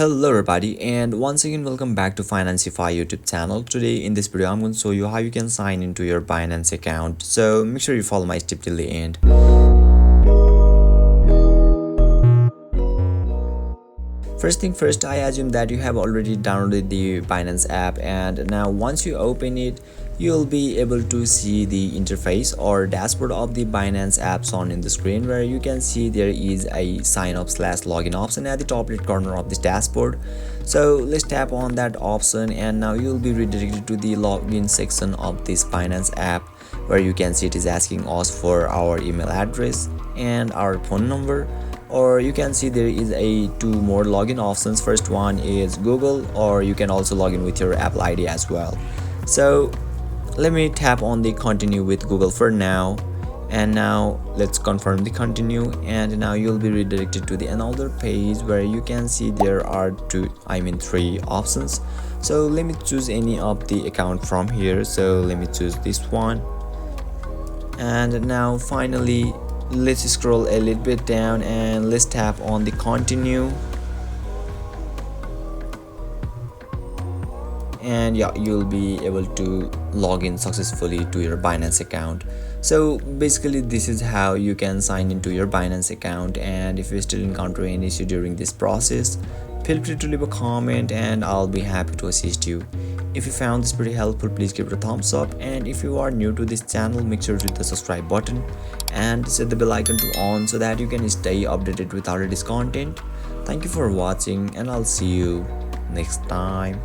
Hello everybody, and once again welcome back to Financify YouTube channel. Today in this video I'm going to show you how you can sign into your Binance account. So make sure you follow my step till the end. First thing first, I assume that you have already downloaded the Binance app, and now once you open it, you'll be able to see the interface or dashboard of the Binance apps on in the screen, where you can see there is a sign up/login option at the top right corner of this dashboard. So let's tap on that option, and now you'll be redirected to the login section of this Binance app, where you can see it is asking us for our email address and our phone number. Or you can see there is two more login options. First one is Google, or you can also log in with your Apple ID as well. So let me tap on the continue with Google for now, and now let's confirm the continue, and now you'll be redirected to the another page where you can see there are three options. So let me choose any of the account from here. So let me choose this one, and now finally let's scroll a little bit down and let's tap on the continue, and yeah, you'll be able to log in successfully to your Binance account. So basically this is how you can sign into your Binance account, and if you still encounter any issue during this process, feel free to leave a comment and I'll be happy to assist you. If you found this pretty helpful, please give it a thumbs up, and if you are new to this channel, make sure to hit the subscribe button and set the bell icon to on so that you can stay updated with our latest content. Thank you for watching, and I'll see you next time.